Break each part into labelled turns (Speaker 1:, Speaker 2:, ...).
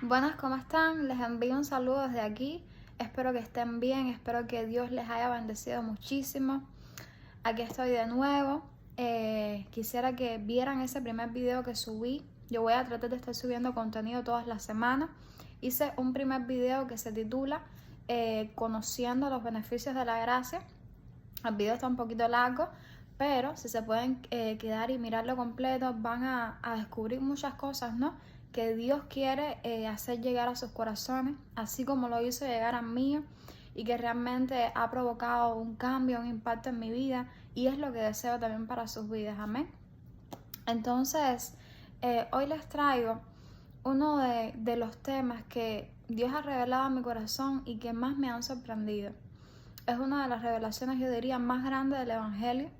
Speaker 1: Buenas, ¿cómo están? Les envío un saludo desde aquí. Espero que estén bien, espero que Dios les haya bendecido muchísimo. Aquí estoy de nuevo. Quisiera que vieran ese primer video que subí. Yo voy a tratar de estar subiendo contenido todas las semanas. Hice un primer video que se titula Conociendo los beneficios de la gracia. El video está un poquito largo, pero si se pueden quedar y mirarlo completo, van a descubrir muchas cosas, ¿no? Que Dios quiere hacer llegar a sus corazones, así como lo hizo llegar a mí, y que realmente ha provocado un cambio, un impacto en mi vida, y es lo que deseo también para sus vidas. Amén. Entonces, hoy les traigo uno de los temas que Dios ha revelado a mi corazón y que más me han sorprendido. Es una de las revelaciones, yo diría, más grandes del Evangelio,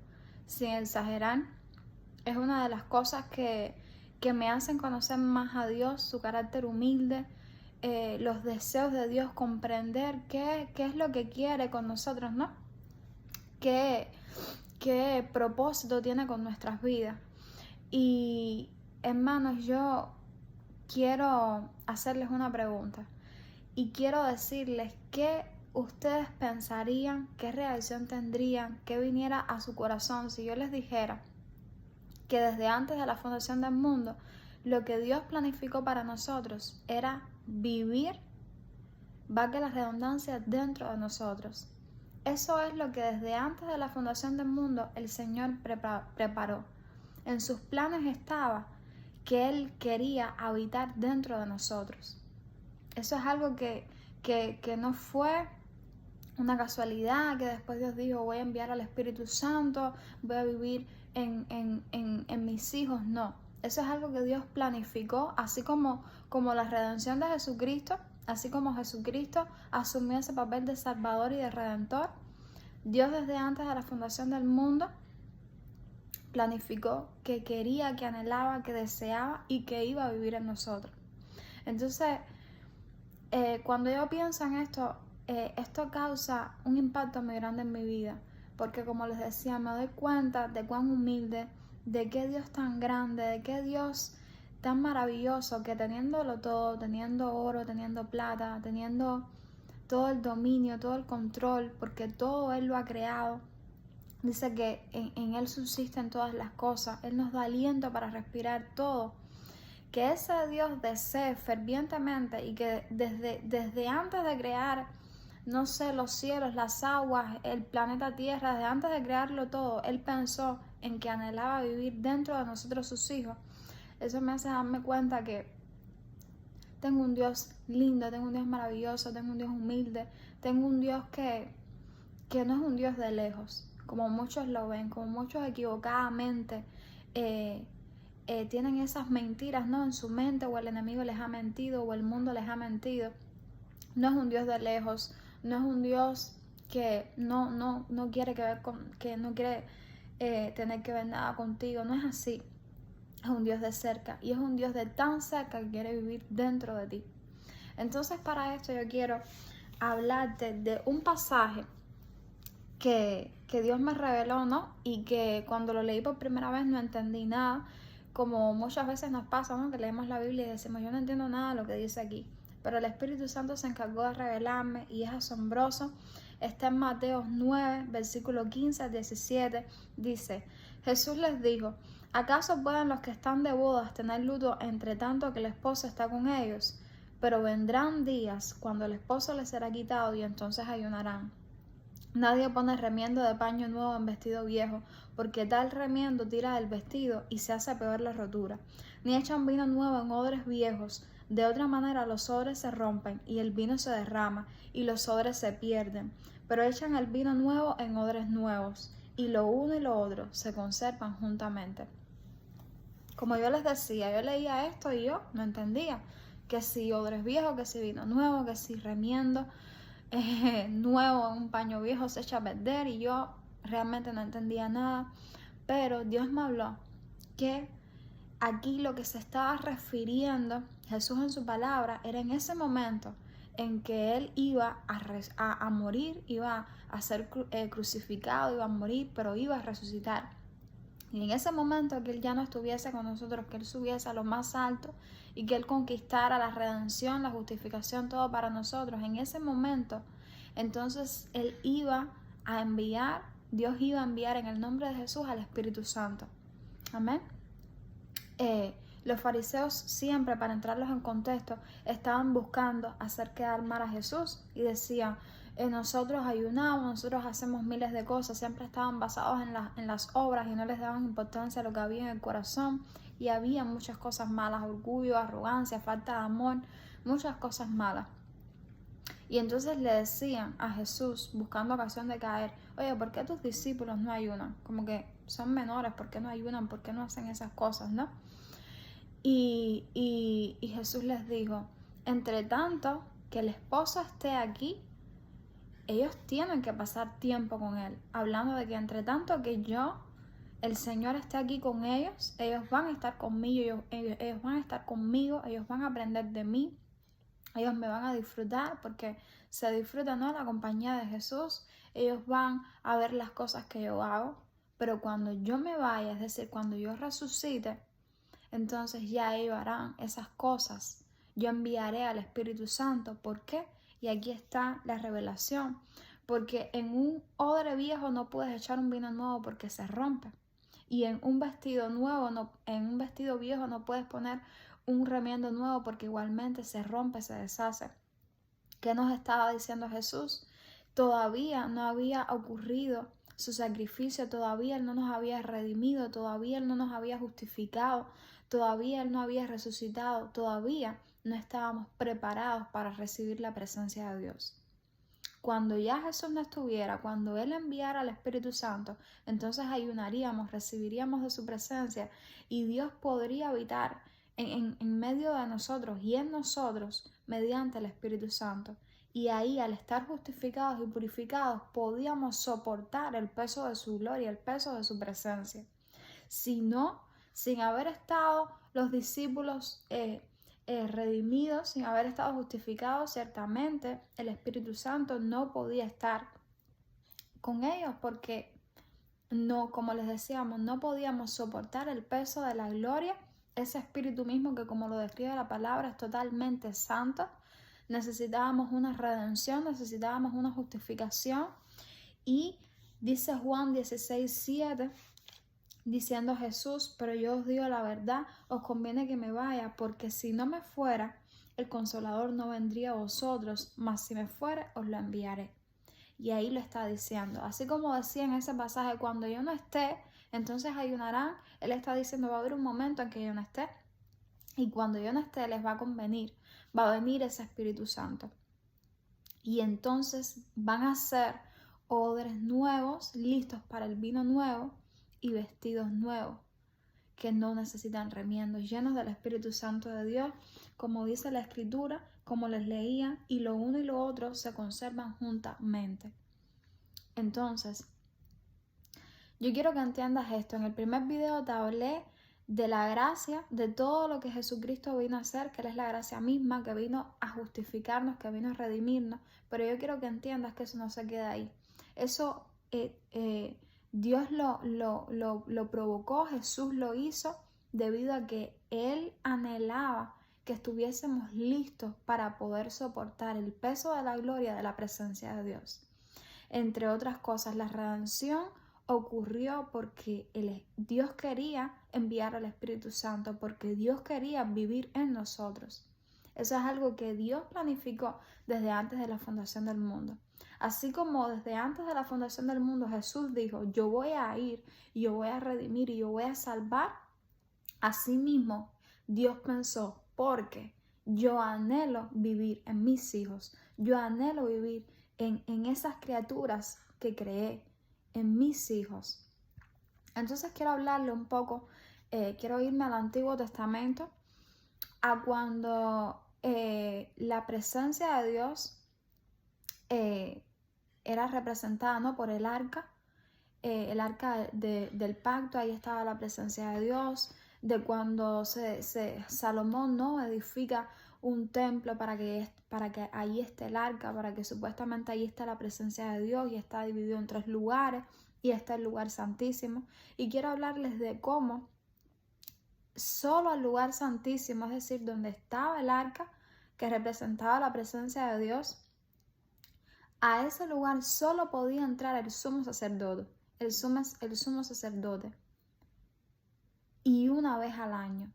Speaker 1: sin exagerar. Es una de las cosas que me hacen conocer más a Dios, su carácter humilde, los deseos de Dios, comprender qué es lo que quiere con nosotros, ¿no? Qué propósito tiene con nuestras vidas. Y, hermanos, yo quiero hacerles una pregunta y quiero decirles qué ustedes pensarían, qué reacción tendrían, qué viniera a su corazón si yo les dijera que desde antes de la fundación del mundo, lo que Dios planificó para nosotros era vivir, valga la redundancia, dentro de nosotros. Eso es lo que desde antes de la fundación del mundo el Señor preparó. En sus planes estaba que Él quería habitar dentro de nosotros. Eso es algo que no fue una casualidad, que después Dios dijo, voy a enviar al Espíritu Santo, voy a vivir en mis hijos. No, eso es algo que Dios planificó, así como la redención de Jesucristo, así como Jesucristo asumió ese papel de Salvador y de Redentor. Dios desde antes de la fundación del mundo planificó que quería, que anhelaba, que deseaba y que iba a vivir en nosotros. Entonces, cuando yo pienso en esto, esto causa un impacto muy grande en mi vida, porque como les decía, me doy cuenta de cuán humilde, de qué Dios tan grande, de qué Dios tan maravilloso, que teniéndolo todo, teniendo oro, teniendo plata, teniendo todo el dominio, todo el control, porque todo Él lo ha creado, dice que en Él subsisten todas las cosas, Él nos da aliento para respirar todo. Que ese Dios desee fervientemente y que desde antes de crear, no sé, los cielos, las aguas, el planeta Tierra, desde antes de crearlo todo, Él pensó en que anhelaba vivir dentro de nosotros sus hijos. Eso me hace darme cuenta que tengo un Dios lindo, tengo un Dios maravilloso, tengo un Dios humilde, tengo un Dios que no es un Dios de lejos, como muchos lo ven, como muchos equivocadamente tienen esas mentiras, ¿no? En su mente, o el enemigo les ha mentido, o el mundo les ha mentido. No es un Dios de lejos, no es un Dios que no quiere que no quiere tener que ver nada contigo, no es así. Es un Dios de cerca, y es un Dios de tan cerca que quiere vivir dentro de ti. Entonces, para esto yo quiero hablarte de un pasaje que Dios me reveló, ¿no? Y que cuando lo leí por primera vez no entendí nada, como muchas veces nos pasa, ¿no? Que leemos la Biblia y decimos, yo no entiendo nada de lo que dice aquí, pero el Espíritu Santo se encargó de revelarme y es asombroso. Está en Mateo 9, versículo 15 al 17, dice, Jesús les dijo, ¿acaso pueden los que están de bodas tener luto entre tanto que el esposo está con ellos? Pero vendrán días cuando el esposo les será quitado y entonces ayunarán. Nadie pone remiendo de paño nuevo en vestido viejo, porque tal remiendo tira del vestido y se hace peor la rotura. Ni echan vino nuevo en odres viejos, de otra manera los odres se rompen y el vino se derrama y los odres se pierden. Pero echan el vino nuevo en odres nuevos, y lo uno y lo otro se conservan juntamente. Como yo les decía, yo leía esto y yo no entendía que si odres viejos, que si vino nuevo, que si remiendo nuevo en un paño viejo se echa a perder, y yo realmente no entendía nada, pero Dios me habló que aquí lo que se estaba refiriendo Jesús en su palabra era en ese momento en que Él iba a morir, iba a ser crucificado, iba a morir, pero iba a resucitar. Y en ese momento que Él ya no estuviese con nosotros, que Él subiese a lo más alto y que Él conquistara la redención, la justificación, todo para nosotros, en ese momento, entonces Él iba a enviar, Dios iba a enviar en el nombre de Jesús al Espíritu Santo. Amén. Los fariseos siempre, para entrarlos en contexto, estaban buscando hacer quedar mal a Jesús y decían, nosotros ayunamos, nosotros hacemos miles de cosas, siempre estaban basados en las obras y no les daban importancia a lo que había en el corazón, y había muchas cosas malas, orgullo, arrogancia, falta de amor, muchas cosas malas. Y entonces le decían a Jesús, buscando ocasión de caer, oye, ¿por qué tus discípulos no ayunan? Como que son menores, ¿por qué no ayunan? ¿Por qué no hacen esas cosas, no? Y Jesús les dijo, entre tanto que el esposo esté aquí, ellos tienen que pasar tiempo con él, hablando de que entre tanto que yo, el Señor, esté aquí con ellos, ellos van a estar conmigo, ellos van a estar conmigo, ellos van a aprender de mí, ellos me van a disfrutar, porque se disfrutan, ¿no?, la compañía de Jesús. Ellos van a ver las cosas que yo hago, pero cuando yo me vaya, es decir, cuando yo resucite, entonces ya ellos harán esas cosas. Yo enviaré al Espíritu Santo. ¿Por qué? Y aquí está la revelación. Porque en un odre viejo no puedes echar un vino nuevo porque se rompe. Y en un vestido nuevo, en un vestido viejo no puedes poner un remiendo nuevo porque igualmente se rompe, se deshace. ¿Qué nos estaba diciendo Jesús? Todavía no había ocurrido su sacrificio, todavía Él no nos había redimido, todavía Él no nos había justificado, todavía Él no había resucitado, todavía no estábamos preparados para recibir la presencia de Dios. Cuando ya Jesús no estuviera, cuando Él enviara al Espíritu Santo, entonces ayunaríamos, recibiríamos de su presencia y Dios podría habitar en medio de nosotros y en nosotros mediante el Espíritu Santo. Y ahí, al estar justificados y purificados, podíamos soportar el peso de su gloria, el peso de su presencia. Si no, sin haber estado los discípulos redimidos, sin haber estado justificados, ciertamente el Espíritu Santo no podía estar con ellos porque no, como les decíamos, no podíamos soportar el peso de la gloria, ese Espíritu mismo que, como lo describe la palabra, es totalmente santo. Necesitábamos una redención, necesitábamos una justificación. Y dice Juan 16:7, diciendo Jesús, pero yo os digo la verdad, os conviene que me vaya, porque si no me fuera, el Consolador no vendría a vosotros, mas si me fuera, os lo enviaré. Y ahí lo está diciendo. Así como decía en ese pasaje, cuando yo no esté, entonces ayunarán. Él está diciendo, va a haber un momento en que yo no esté. Y cuando yo no esté, les va a convenir. Va a venir ese Espíritu Santo. Y entonces van a ser odres nuevos, listos para el vino nuevo, y vestidos nuevos que no necesitan remiendos, llenos del Espíritu Santo de Dios, como dice la Escritura, como les leía, y lo uno y lo otro se conservan juntamente. Entonces, yo quiero que entiendas esto. En el primer video te hablé de la gracia, de todo lo que Jesucristo vino a hacer, que Él es la gracia misma, que vino a justificarnos, que vino a redimirnos, pero yo quiero que entiendas que eso no se queda ahí. Eso Dios lo provocó, Jesús lo hizo debido a que Él anhelaba que estuviésemos listos para poder soportar el peso de la gloria de la presencia de Dios. Entre otras cosas, la redención ocurrió porque Dios quería enviar al Espíritu Santo, porque Dios quería vivir en nosotros. Eso es algo que Dios planificó desde antes de la fundación del mundo. Así como desde antes de la fundación del mundo Jesús dijo, yo voy a ir, y yo voy a redimir y yo voy a salvar, asimismo Dios pensó, porque yo anhelo vivir en mis hijos, yo anhelo vivir en esas criaturas que creé, en mis hijos. Entonces quiero hablarle un poco, quiero irme al Antiguo Testamento, a cuando la presencia de Dios era representada, ¿no?, por el arca del pacto. Ahí estaba la presencia de Dios, de cuando Salomón, ¿no?, edifica un templo para que ahí esté el arca, para que supuestamente ahí está la presencia de Dios, y está dividido en 3 lugares. y está el lugar santísimo. Y quiero hablarles de cómo solo al lugar santísimo, es decir, donde estaba el arca que representaba la presencia de Dios, a ese lugar solo podía entrar el sumo sacerdote, el sumo sacerdote, y una vez al año,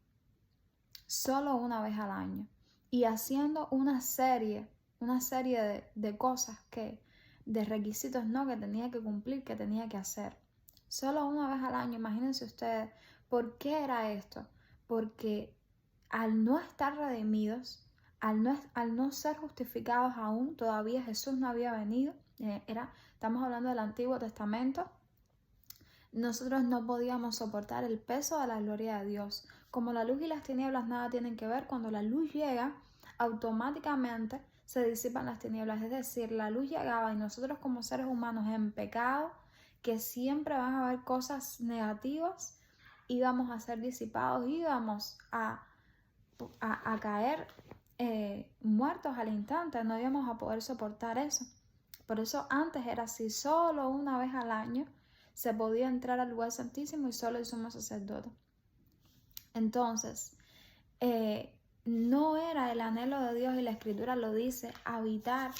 Speaker 1: solo una vez al año, y haciendo una serie de cosas de requisitos, ¿no?, que tenía que cumplir, que tenía que hacer. Solo una vez al año. Imagínense ustedes, ¿por qué era esto? Porque al no estar redimidos, al no ser justificados aún, todavía Jesús no había venido, estamos hablando del Antiguo Testamento, nosotros no podíamos soportar el peso de la gloria de Dios. Como la luz y las tinieblas nada tienen que ver, cuando la luz llega, automáticamente se disipan las tinieblas. Es decir, la luz llegaba y nosotros como seres humanos en pecado, que siempre van a haber cosas negativas, íbamos a ser disipados, íbamos a caer muertos al instante, no íbamos a poder soportar eso. Por eso antes era así, solo una vez al año se podía entrar al lugar santísimo y solo el sumo sacerdote. Entonces, no era el anhelo de Dios, y la Escritura lo dice, habitar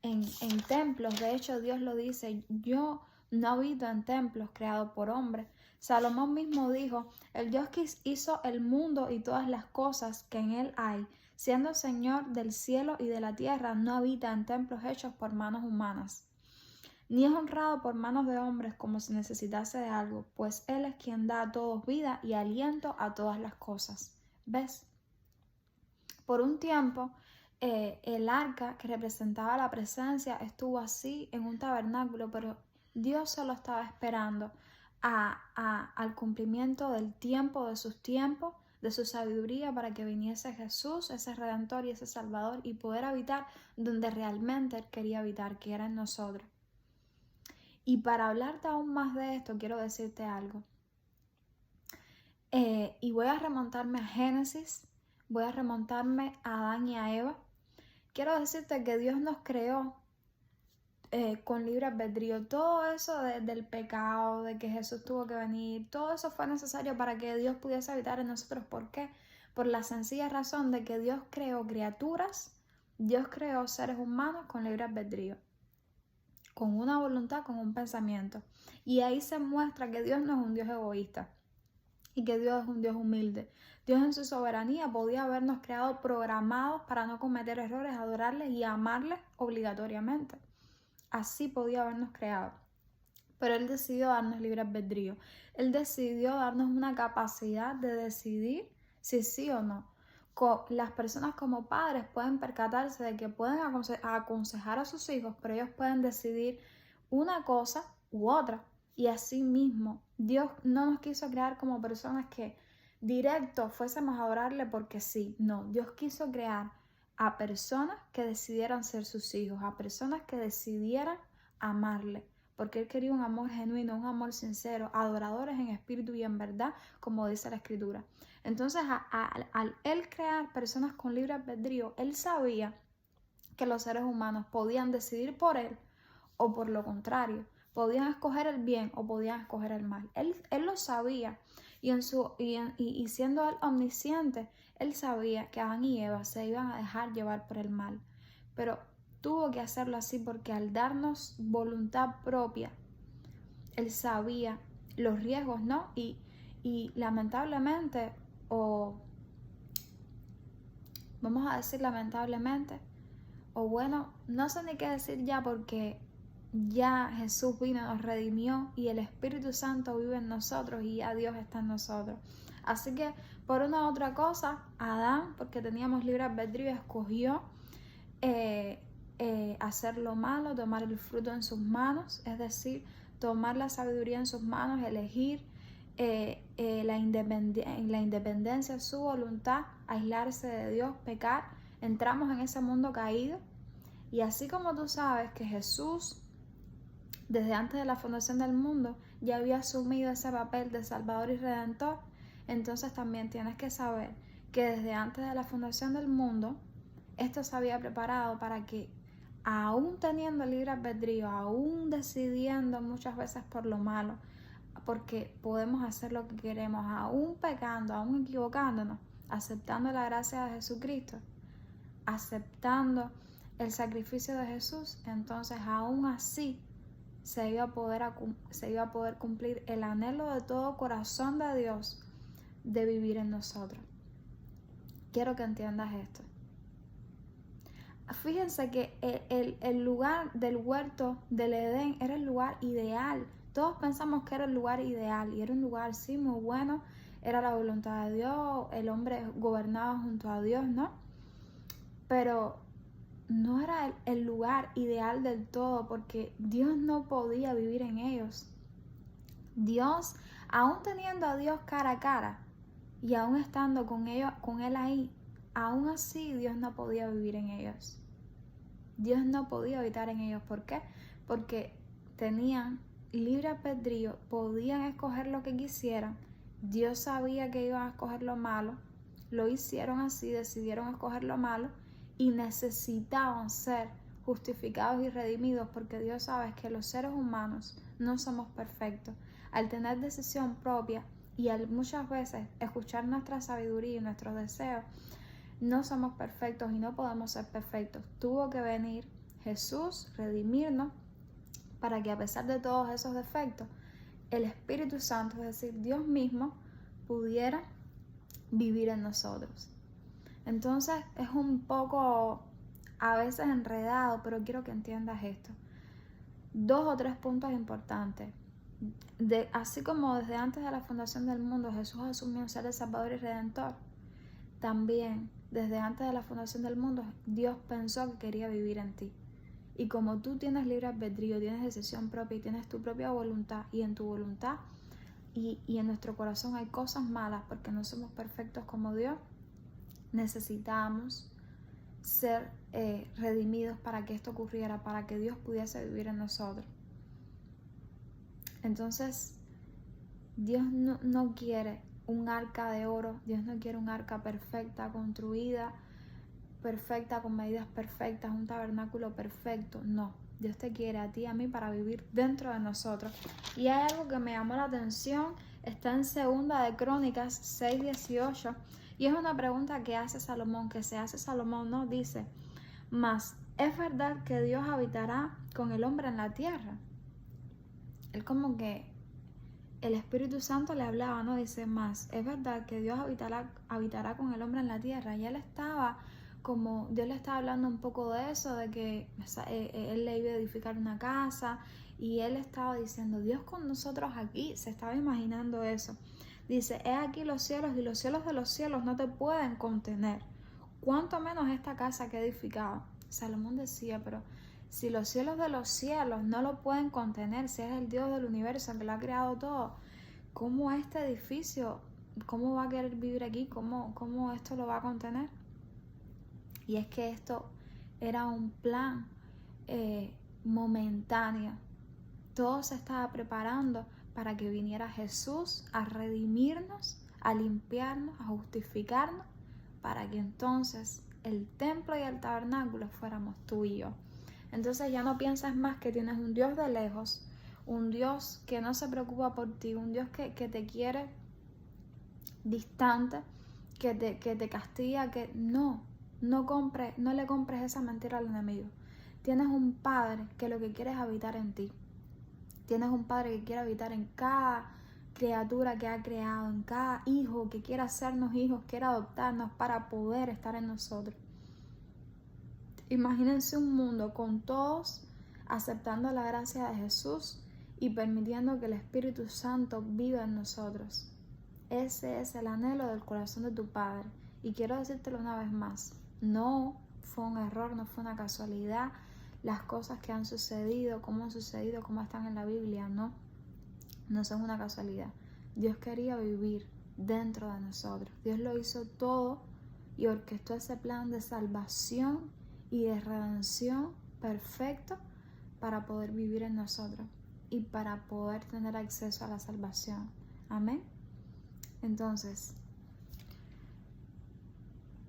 Speaker 1: en templos. De hecho, Dios lo dice, yo no habito en templos creados por hombres. Salomón mismo dijo, el Dios que hizo el mundo y todas las cosas que en él hay, siendo Señor del cielo y de la tierra, no habita en templos hechos por manos humanas, ni es honrado por manos de hombres como si necesitase de algo, pues Él es quien da a todos vida y aliento a todas las cosas. ¿Ves? Por un tiempo, el arca que representaba la presencia estuvo así en un tabernáculo, pero Dios solo estaba esperando al cumplimiento del tiempo, de sus tiempos, de su sabiduría, para que viniese Jesús, ese Redentor y ese Salvador, y poder habitar donde realmente Él quería habitar, que era en nosotros. Y para hablarte aún más de esto, quiero decirte algo. Y voy a remontarme a Génesis, voy a remontarme a Adán y a Eva. Quiero decirte que Dios nos creó con libre albedrío. Todo eso del pecado, de que Jesús tuvo que venir, todo eso fue necesario para que Dios pudiese habitar en nosotros. ¿Por qué? Por la sencilla razón de que Dios creó criaturas, Dios creó seres humanos con libre albedrío, con una voluntad, con un pensamiento. Y ahí se muestra que Dios no es un Dios egoísta y que Dios es un Dios humilde. Dios en su soberanía podía habernos creado programados para no cometer errores, adorarles y amarles obligatoriamente. Así podía habernos creado. Pero Él decidió darnos libre albedrío. Él decidió darnos una capacidad de decidir si sí o no. Las personas como padres pueden percatarse de que pueden aconsejar a sus hijos, pero ellos pueden decidir una cosa u otra. Y así mismo, Dios no nos quiso crear como personas que directo fuésemos a adorarle porque sí. No, Dios quiso crear a personas que decidieran ser sus hijos, a personas que decidieran amarle, porque Él quería un amor genuino, un amor sincero, adoradores en espíritu y en verdad, como dice la Escritura. Entonces, al Él crear personas con libre albedrío, Él sabía que los seres humanos podían decidir por Él o por lo contrario, podían escoger el bien o podían escoger el mal. Él lo sabía, y siendo Él omnisciente, Él sabía que Adán y Eva se iban a dejar llevar por el mal, pero tuvo que hacerlo así porque al darnos voluntad propia, Él sabía los riesgos, ¿no? Y lamentablemente, o vamos a decir lamentablemente, o bueno, no sé ni qué decir ya, porque ya Jesús vino, nos redimió y el Espíritu Santo vive en nosotros y ya Dios está en nosotros. Así que por una u otra cosa, Adán, porque teníamos libre albedrío, escogió hacer lo malo, tomar el fruto en sus manos, es decir, tomar la sabiduría en sus manos, elegir la independencia, su voluntad, aislarse de Dios, pecar. Entramos en ese mundo caído, y así como tú sabes que Jesús desde antes de la fundación del mundo ya había asumido ese papel de Salvador y Redentor, entonces también tienes que saber que desde antes de la fundación del mundo esto se había preparado para que aún teniendo libre albedrío, aún decidiendo muchas veces por lo malo, porque podemos hacer lo que queremos, aún pecando, aún equivocándonos, aceptando la gracia de Jesucristo, aceptando el sacrificio de Jesús, entonces aún así se iba a poder cumplir el anhelo de todo corazón de Dios de vivir en nosotros. Quiero que entiendas esto. Fíjense que el lugar del huerto del Edén era el lugar ideal. Todos pensamos que era el lugar ideal y era un lugar, sí, muy bueno. Era la voluntad de Dios, el hombre gobernaba junto a Dios, ¿no? Pero no era el lugar ideal del todo porque Dios no podía vivir en ellos. Dios, aún teniendo a Dios cara a cara y aún estando con Él ahí, aún así Dios no podía vivir en ellos. Dios no podía habitar en ellos. ¿Por qué? Porque tenían libre albedrío, podían escoger lo que quisieran. Dios sabía que iban a escoger lo malo, lo hicieron así, decidieron escoger lo malo y necesitaban ser justificados y redimidos porque Dios sabe que los seres humanos no somos perfectos. Al tener decisión propia y al muchas veces escuchar nuestra sabiduría y nuestros deseos, no somos perfectos y no podemos ser perfectos. Tuvo que venir Jesús, redimirnos, para que a pesar de todos esos defectos, el Espíritu Santo, es decir, Dios mismo, pudiera vivir en nosotros. Entonces es un poco a veces enredado, pero quiero que entiendas esto. 2 o 3 puntos importantes. Así como desde antes de la fundación del mundo Jesús asumió ser el Salvador y Redentor, también desde antes de la fundación del mundo Dios pensó que quería vivir en ti. Y como tú tienes libre albedrío, tienes decisión propia y tienes tu propia voluntad, y en tu voluntad y en nuestro corazón hay cosas malas porque no somos perfectos como Dios, necesitamos ser redimidos para que esto ocurriera, para que Dios pudiese vivir en nosotros. Entonces, Dios no quiere un arca de oro, Dios no quiere un arca perfecta, construida, perfecta, con medidas perfectas, un tabernáculo perfecto. No, Dios te quiere a ti y a mí para vivir dentro de nosotros. Y hay algo que me llamó la atención, está en 2 de Crónicas 6:18, y es una pregunta que hace Salomón, que se hace Salomón, ¿no? Dice, mas ¿es verdad que Dios habitará con el hombre en la tierra? Él como que el Espíritu Santo le hablaba, ¿no? Dice, más, es verdad que Dios habitará con el hombre en la tierra. Y él estaba como, Dios le estaba hablando un poco de eso, de que él le iba a edificar una casa, y él estaba diciendo, Dios con nosotros aquí, se estaba imaginando eso. Dice, he aquí los cielos, y los cielos de los cielos no te pueden contener, cuánto menos esta casa que he edificado. Salomón decía, pero si los cielos de los cielos no lo pueden contener, si es el Dios del universo el que lo ha creado todo, ¿cómo este edificio, cómo va a querer vivir aquí? ¿Cómo esto lo va a contener? Y es que esto era un plan momentáneo. Todo se estaba preparando para que viniera Jesús a redimirnos, a limpiarnos, a justificarnos, para que entonces el templo y el tabernáculo fuéramos tú y yo. Entonces ya no piensas más que tienes un Dios de lejos, un Dios que no se preocupa por ti, un Dios que te quiere distante, que te castiga, que no le compres esa mentira al enemigo. Tienes un Padre que lo que quiere es habitar en ti. Tienes un Padre que quiere habitar en cada criatura que ha creado, en cada hijo que quiere hacernos hijos, quiere adoptarnos para poder estar en nosotros. Imagínense un mundo con todos aceptando la gracia de Jesús y permitiendo que el Espíritu Santo viva en nosotros. Ese es el anhelo del corazón de tu Padre. Y quiero decírtelo una vez más, no fue un error, no fue una casualidad las cosas que han sucedido, cómo están en la Biblia, no son una casualidad. Dios quería vivir dentro de nosotros. Dios lo hizo todo y orquestó ese plan de salvación y de redención perfecto para poder vivir en nosotros y para poder tener acceso a la salvación. Amén. Entonces,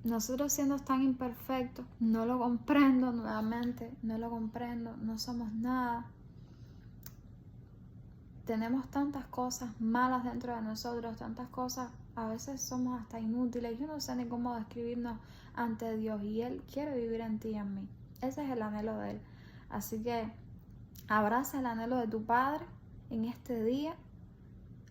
Speaker 1: nosotros siendo tan imperfectos, no lo comprendo nuevamente, no lo comprendo, no somos nada. Tenemos tantas cosas malas dentro de nosotros, tantas cosas, a veces somos hasta inútiles. Yo no sé ni cómo describirnos ante Dios y Él quiere vivir en ti y en mí. Ese es el anhelo de Él. Así que abraza el anhelo de tu Padre en este día.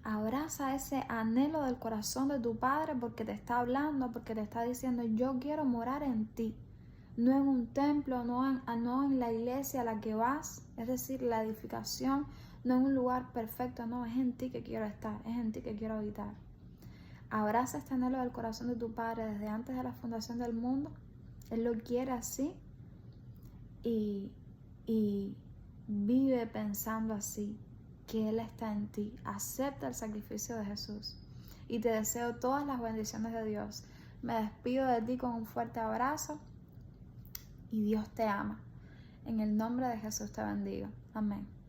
Speaker 1: Abraza ese anhelo del corazón de tu Padre porque te está hablando, porque te está diciendo, yo quiero morar en ti. No en un templo, no en la iglesia a la que vas, es decir, la edificación, no en un lugar perfecto, no, es en ti que quiero estar, es en ti que quiero habitar. Abraza este anhelo del corazón de tu Padre desde antes de la fundación del mundo. Él lo quiere así y vive pensando así, que Él está en ti. Acepta el sacrificio de Jesús y te deseo todas las bendiciones de Dios. Me despido de ti con un fuerte abrazo y Dios te ama. En el nombre de Jesús te bendigo. Amén.